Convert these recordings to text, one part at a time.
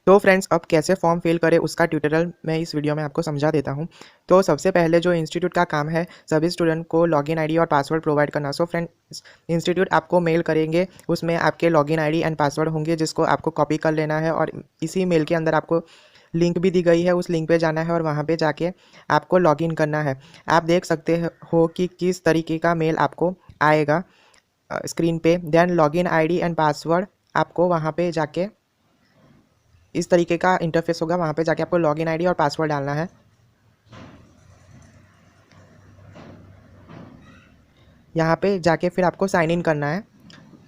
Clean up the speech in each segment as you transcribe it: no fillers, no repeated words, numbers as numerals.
तो फ्रेंड्स, अब कैसे फॉर्म फिल करें उसका ट्यूटोरियल मैं इस वीडियो में आपको समझा देता हूं। तो सबसे पहले जो इंस्टीट्यूट का काम है, सभी स्टूडेंट को लॉगिन आईडी और पासवर्ड प्रोवाइड करना। सो फ्रेंड्स, इंस्टीट्यूट आपको मेल करेंगे, उसमें आपके लॉगिन आईडी एंड पासवर्ड होंगे, जिसको आपको कॉपी कर लेना है और इसी मेल के अंदर आपको लिंक भी दी गई है, उस लिंक पे जाना है और वहाँ पे जाके आपको लॉगिन करना है। आप देख सकते हो कि किस तरीके का मेल आपको आएगा स्क्रीन पे। Then login ID and password आपको वहाँ पे जाके इस तरीके का इंटरफेस होगा, वहाँ पे जाके आपको लॉगिन आईडी और पासवर्ड डालना है। यहाँ पे जाके फिर आपको साइन इन करना है।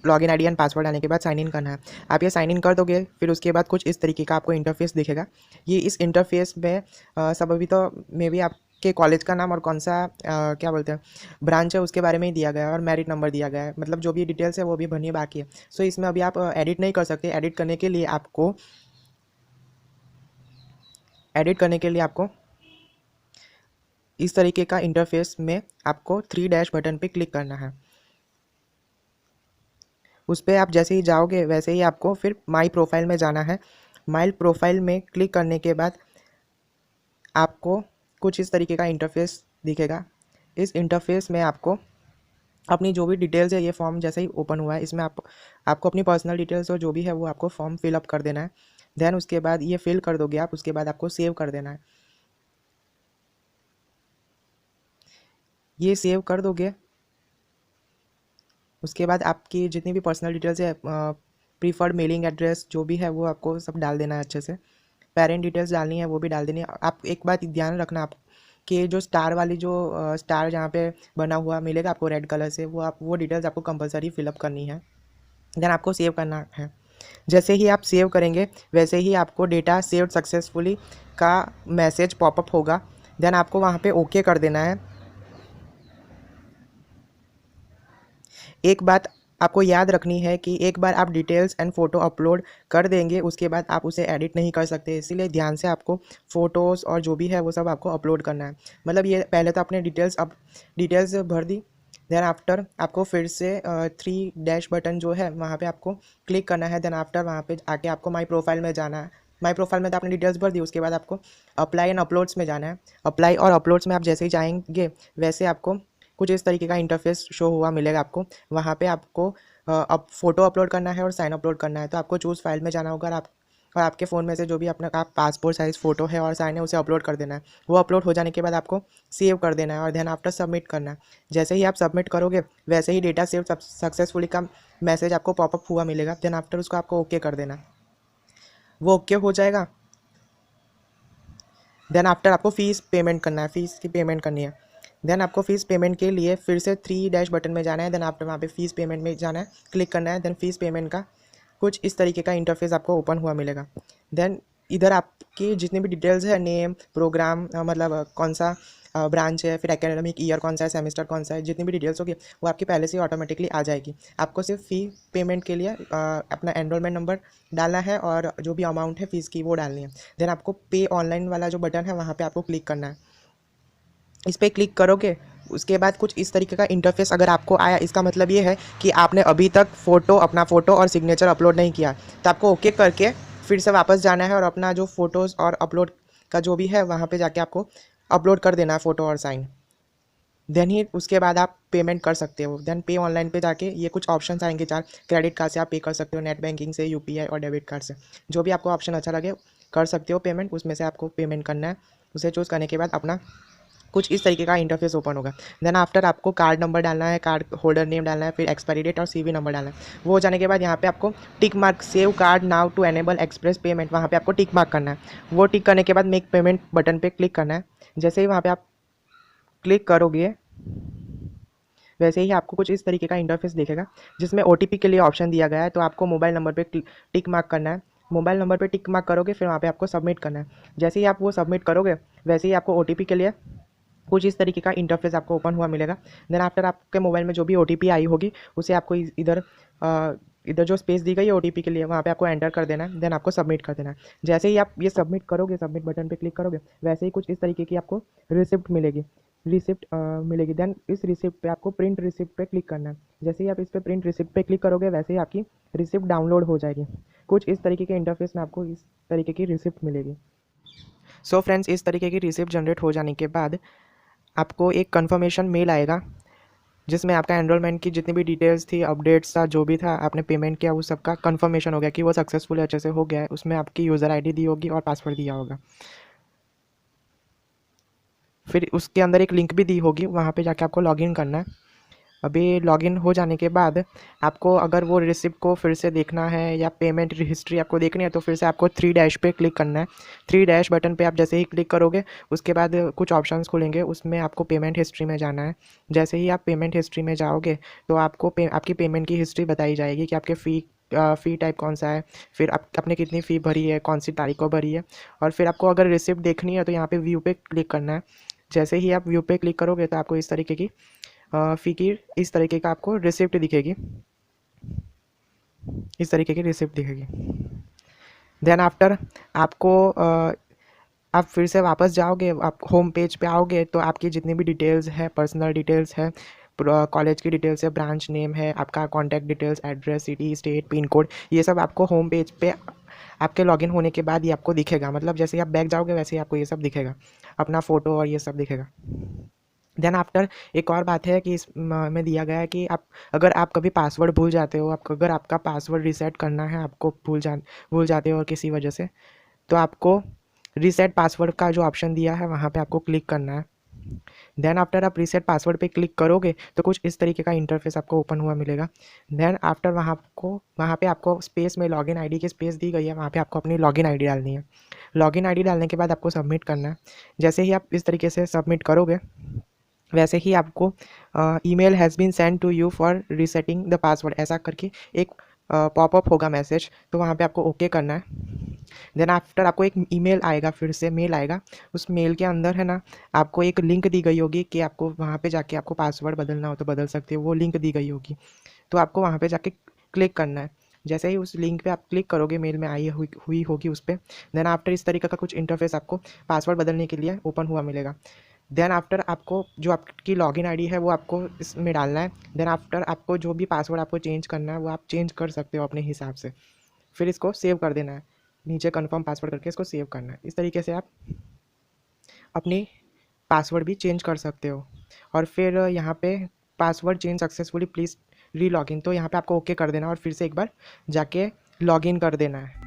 लॉगिन आईडी एंड पासवर्ड डालने के बाद साइन इन करना है। आप ये साइन इन कर दोगे, फिर उसके बाद कुछ इस तरीके का आपको इंटरफेस दिखेगा। ये इस इंटरफेस में सब अभी तो मे बी आपके कॉलेज का नाम और कौन सा क्या बोलते हैं ब्रांच है उसके बारे में ही दिया गया है और मेरिट नंबर दिया गया है, मतलब जो भी डिटेल्स है वो भी भरनी बाकी है। सो इसमें अभी आप एडिट नहीं कर सकते। एडिट करने के लिए आपको इस तरीके का इंटरफेस में आपको 3 डैश बटन पे क्लिक करना है। उस पर आप जैसे ही जाओगे वैसे ही आपको फिर माई प्रोफाइल में जाना है। माई प्रोफाइल में क्लिक करने के बाद आपको कुछ इस तरीके का इंटरफेस दिखेगा। इस इंटरफेस में आपको अपनी जो भी डिटेल्स है, ये फॉर्म जैसे ही ओपन हुआ है इसमें आपको अपनी पर्सनल डिटेल्स और जो भी है वो आपको फॉर्म फिलअप कर देना है। देन उसके बाद ये फिल कर दोगे आप, उसके बाद आपको सेव कर देना है। ये सेव कर दोगे, उसके बाद आपकी जितनी भी पर्सनल डिटेल्स है, प्रीफर्ड मेलिंग एड्रेस जो भी है वो आपको सब डाल देना है अच्छे से। पेरेंट डिटेल्स डालनी है वो भी डाल देनी है। आप एक बात ध्यान रखना, आप कि जो स्टार वाली जो स्टार जहाँ पे बना हुआ मिलेगा आपको रेड कलर से, वो डिटेल्स आपको कंपलसरी फिलअप करनी है। देन आपको सेव करना है। जैसे ही आप सेव करेंगे वैसे ही आपको डेटा सेव्ड सक्सेसफुली का मैसेज पॉपअप होगा। देन आपको वहाँ पे ओके कर देना है। एक बात आपको याद रखनी है कि एक बार आप डिटेल्स एंड फ़ोटो अपलोड कर देंगे उसके बाद आप उसे एडिट नहीं कर सकते, इसीलिए ध्यान से आपको फ़ोटोज़ और जो भी है वो सब आपको अपलोड करना है। मतलब ये पहले तो आपने डिटेल्स भर दी। देन आफ्टर आपको फिर से 3 डैश बटन जो है वहाँ पे आपको क्लिक करना है। देन आफ्टर वहाँ पे आके आपको माई प्रोफाइल में जाना है। माई प्रोफाइल में तो आपने डिटेल्स भर दी, उसके बाद आपको अप्लाई एंड अपलोड्स में जाना है। अप्लाई और अपलोड्स में आप जैसे ही जाएंगे वैसे आपको कुछ इस तरीके का इंटरफेस शो हुआ मिलेगा आपको। वहाँ पे आपको अब फ़ोटो अपलोड करना है और साइन अपलोड करना है। तो आपको चूज़ फाइल में जाना होगा और आपके फ़ोन में से जो भी अपना आप पासपोर्ट साइज़ फ़ोटो है और साइन है उसे अपलोड कर देना है। वो अपलोड हो जाने के बाद आपको सेव कर देना है और देन आफ्टर सबमिट करना है। जैसे ही आप सबमिट करोगे वैसे ही डेटा सेव सक्सेसफुली का मैसेज आपको पॉपअप हुआ मिलेगा। देन आफ्टर उसको आपको ओके कर देना है। वो ओके हो जाएगा। देन आफ्टर आपको फ़ीस पेमेंट करना है, फ़ीस की पेमेंट करनी है। देन आपको फ़ीस पेमेंट के लिए फिर से 3 डैश बटन में जाना है। देन आफ्टर वहाँ पे फ़ीस पेमेंट में जाना है, क्लिक करना है। देन फ़ीस पेमेंट का कुछ इस तरीके का इंटरफेस आपको ओपन हुआ मिलेगा। देन इधर आपकी जितनी भी डिटेल्स है, नेम, प्रोग्राम, मतलब कौन सा ब्रांच है, फिर एकेडमिक ईयर कौन सा है, सेमेस्टर कौन सा है, जितनी भी डिटेल्स होगी वो आपकी पहले से ऑटोमेटिकली आ जाएगी। आपको सिर्फ फ़ी पेमेंट के लिए अपना एनरोलमेंट नंबर डालना है और जो भी अमाउंट है फ़ीस की वो डालनी है। देन आपको पे ऑनलाइन वाला जो बटन है वहाँ पे आपको क्लिक करना है। इस पर क्लिक करोगे उसके बाद कुछ इस तरीके का इंटरफेस अगर आपको आया, इसका मतलब ये है कि आपने अभी तक अपना फ़ोटो और सिग्नेचर अपलोड नहीं किया। तो आपको ओके करके फिर से वापस जाना है और अपना जो फ़ोटोज़ और अपलोड का जो भी है वहाँ पे जाके आपको अपलोड कर देना है फ़ोटो और साइन। देन ही उसके बाद आप पेमेंट कर सकते हो। देन पे ऑनलाइन पे जाके ये कुछ ऑप्शंस आएंगे 4। क्रेडिट कार्ड से आप पे कर सकते हो, नेट बैंकिंग से, यूपीआई और डेबिट कार्ड से। जो भी आपको ऑप्शन अच्छा लगे कर सकते हो पेमेंट, उसमें से आपको पेमेंट करना है। उसे चूज़ करने के बाद अपना कुछ इस तरीके का इंटरफेस ओपन होगा। देन आफ्टर आपको कार्ड नंबर डालना है, कार्ड होल्डर नेम डालना है, फिर एक्सपायरी डेट और सीवी नंबर डालना है। वो हो जाने के बाद यहाँ पे आपको tick mark save card now to enable express payment, वहाँ पे आपको टिक मार्क करना है। वो टिक करने के बाद मेक पेमेंट बटन पे क्लिक करना है। जैसे ही वहाँ पे आप क्लिक करोगे वैसे ही आपको कुछ इस तरीके का इंटरफेस दिखेगा जिसमें ओटीपी के लिए ऑप्शन दिया गया है। तो आपको मोबाइल नंबर पे टिक मार्क करना है। मोबाइल नंबर पे टिक मार्क करोगे फिर वहाँ पे आपको सबमिट करना है। जैसे ही आप वो सबमिट करोगे वैसे ही आपको ओटीपी के लिए कुछ इस तरीके का इंटरफेस आपको ओपन हुआ मिलेगा। देन आफ्टर आपके मोबाइल में जो भी ओटीपी आई होगी उसे आपको इधर जो स्पेस दी गई है ओटीपी के लिए वहाँ पे आपको एंटर कर देना है। देन आपको सबमिट कर देना है। जैसे ही आप ये सबमिट करोगे, सबमिट बटन पे क्लिक करोगे, वैसे ही कुछ इस तरीके की आपको रिसिप्ट मिलेगी। देन इस रिसिप्ट पे आपको प्रिंट रिसिप्ट पे क्लिक करना है। जैसे ही आप इस पे प्रिंट रिसिप्ट पे क्लिक करोगे वैसे ही आपकी रिसिप्ट डाउनलोड हो जाएगी। कुछ इस तरीके के इंटरफेस में आपको इस तरीके की रिसिप्ट मिलेगी। सो फ्रेंड्स, इस तरीके की रिसिप्ट जनरेट हो जाने के बाद आपको एक कन्फर्मेशन मेल आएगा जिसमें आपका एनरोलमेंट की जितनी भी डिटेल्स थी, अपडेट्स था, जो भी था, आपने पेमेंट किया, उस सबका कन्फर्मेशन हो गया कि वो सक्सेसफुल अच्छे से हो गया है। उसमें आपकी यूज़र आईडी दी होगी और पासवर्ड दिया होगा। फिर उसके अंदर एक लिंक भी दी होगी, वहाँ पे जाके आपको लॉगिन करना है। अभी लॉगिन हो जाने के बाद आपको अगर वो रिसिप्ट को फिर से देखना है या पेमेंट हिस्ट्री आपको देखनी है तो फिर से आपको 3 डैश पे क्लिक करना है। 3 डैश बटन पे आप जैसे ही क्लिक करोगे उसके बाद कुछ ऑप्शंस खुलेंगे, उसमें आपको पेमेंट हिस्ट्री में जाना है। जैसे ही आप पेमेंट हिस्ट्री में जाओगे तो आपको आपकी पेमेंट की हिस्ट्री बताई जाएगी कि आपके फ़ी टाइप कौन सा है, फिर आप आपने कितनी फ़ी भरी है, कौन सी तारीख को भरी है। और फिर आपको अगर रिसिप्ट देखनी है तो यहाँ पे व्यू पे क्लिक करना है। जैसे ही आप व्यू पे क्लिक करोगे तो आपको इस तरीके की फ़ी की इस तरीके का आपको रिसिप्ट दिखेगी, इस तरीके की रिसिप्ट दिखेगी। देन आफ्टर आपको आप फिर से वापस जाओगे, आप होम पेज पे आओगे तो आपकी जितनी भी डिटेल्स है, पर्सनल डिटेल्स है, कॉलेज की डिटेल्स है, ब्रांच नेम है, आपका contact details, address, city, state, pin code, ये सब आपको होम पेज पे आपके लॉगिन होने के बाद ये आपको दिखेगा। मतलब जैसे ही आप बैक जाओगे वैसे ही आपको ये सब दिखेगा, अपना फ़ोटो और ये सब दिखेगा। देन आफ्टर एक और बात है कि इस में दिया गया है कि आप अगर आप कभी पासवर्ड भूल जाते हो, आप अगर आपका पासवर्ड रीसेट करना है, आपको भूल जाते हो और किसी वजह से, तो आपको रीसेट पासवर्ड का जो ऑप्शन दिया है वहाँ पे आपको क्लिक करना है। देन आफ्टर आप रीसेट पासवर्ड पे क्लिक करोगे तो कुछ इस तरीके का इंटरफेस आपको ओपन हुआ मिलेगा। देन आफ्टर वहाँ पे आपको स्पेस में लॉगिन आईडी की स्पेस दी गई है, वहाँ पे आपको अपनी लॉगिन आईडी डालनी है। लॉगिन आईडी डालने के बाद आपको सबमिट करना है। जैसे ही आप इस तरीके से सबमिट करोगे वैसे ही आपको email has been send to you for resetting the password ऐसा करके एक पॉपअप होगा मैसेज, तो वहाँ पे आपको ओके करना है। देन आफ्टर आपको एक ईमेल आएगा, फिर से मेल आएगा। उस मेल के अंदर है ना आपको एक लिंक दी गई होगी कि आपको वहाँ पे जाके आपको पासवर्ड बदलना हो तो बदल सकते हो, वो लिंक दी गई होगी। तो आपको वहाँ पे जाके क्लिक करना है। जैसे ही उस लिंक पे आप क्लिक करोगे, मेल में आई हुई होगी उस पर, देन आफ्टर इस तरीके का कुछ इंटरफेस आपको पासवर्ड बदलने के लिए ओपन हुआ मिलेगा। देन आफ्टर आपको जो आपकी लॉगिन आईडी है वो आपको इसमें डालना है। देन आफ्टर आपको जो भी पासवर्ड आपको चेंज करना है वो आप चेंज कर सकते हो अपने हिसाब से। फिर इसको सेव कर देना है, नीचे कन्फर्म पासवर्ड करके इसको सेव करना है। इस तरीके से आप अपनी पासवर्ड भी चेंज कर सकते हो। और फिर यहाँ पे पासवर्ड चेंज सक्सेसफुली, प्लीज़ री लॉगिन, तो यहाँ पे आपको ओके कर देना और फिर से एक बार जाके लॉगिन कर देना है।